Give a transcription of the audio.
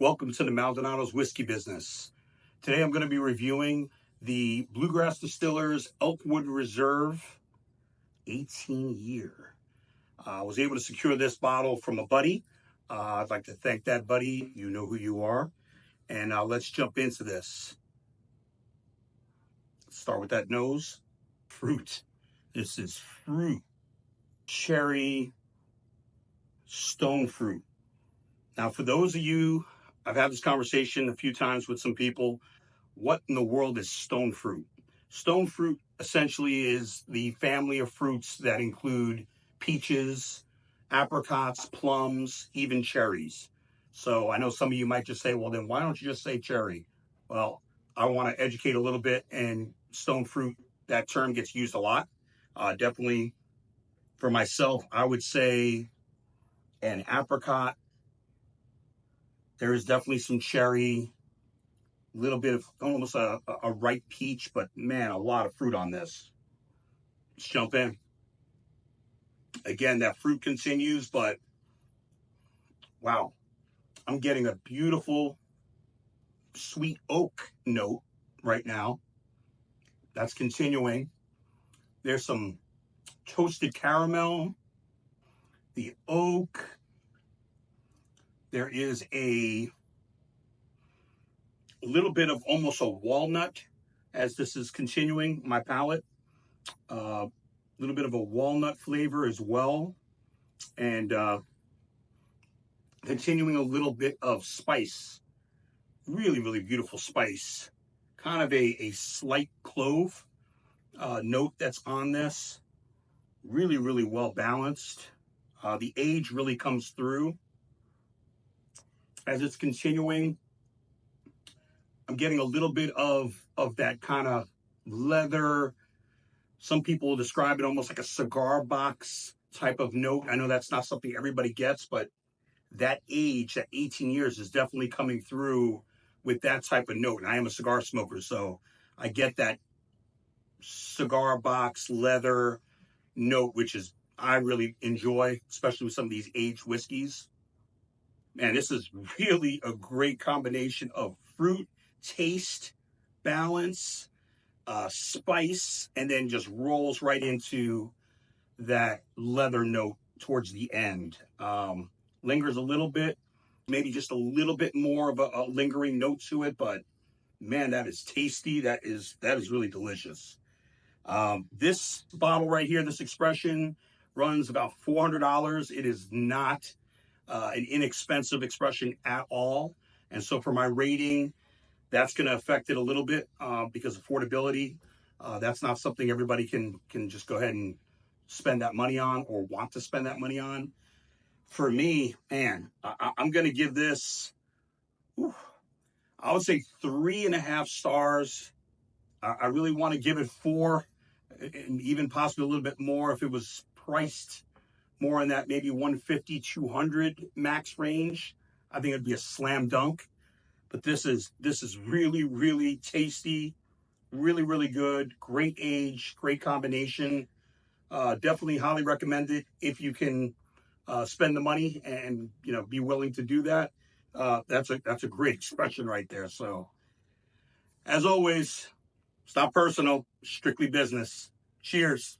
Welcome to the Maldonado's Whiskey Business. Today I'm going to be reviewing the Bluegrass Distillers Elkwood Reserve 18 year. I was able to secure this bottle from a buddy. I'd like to thank that buddy. You know who you are. And let's jump into this. Start with that nose. Fruit. This is fruit. Cherry. Stone fruit. Now, for those of you, I've had this conversation a few times with some people. What in the world is stone fruit? Stone fruit essentially is the family of fruits that include peaches, apricots, plums, even cherries. So I know some of you might just say, well, then why don't you just say cherry? Well, I want to educate a little bit, and stone fruit, that term gets used a lot. Definitely for myself, I would say an apricot. There is definitely some cherry, a little bit of almost a ripe peach, but man, a lot of fruit on this. Let's jump in. Again, that fruit continues, but wow, I'm getting a beautiful sweet oak note right now. That's continuing. There's some toasted caramel, the oak. There is a little bit of almost a walnut as this is continuing my palate. A little bit of a walnut flavor as well. And continuing a little bit of spice. Really, really beautiful spice. Kind of a slight clove note that's on this. Really, really well balanced. The age really comes through. As it's continuing, I'm getting a little bit of that kind of leather. Some people describe it almost like a cigar box type of note. I know that's not something everybody gets, but that age, that 18 years is definitely coming through with that type of note. And I am a cigar smoker, so I get that cigar box leather note, which is I really enjoy, especially with some of these aged whiskeys. Man, this is really a great combination of fruit, taste, balance, spice, and then just rolls right into that leather note towards the end. Lingers a little bit, maybe just a little bit more of a lingering note to it, but man, that is tasty. That is really delicious. This bottle right here, this expression runs about $400. It is not an inexpensive expression at all. And so for my rating, that's going to affect it a little bit because affordability, that's not something everybody can just go ahead and spend that money on or want to spend that money on. For me, man, I'm going to give this, I would say 3.5 stars. I really want to give it 4 and even possibly a little bit more if it was priced more in that maybe 150, 200 max range. I think it'd be a slam dunk. But this is really, really tasty, really, really good, great age, great combination. Definitely highly recommend it if you can spend the money and be willing to do that. That's a great expression right there. So, as always, it's not personal, strictly business. Cheers.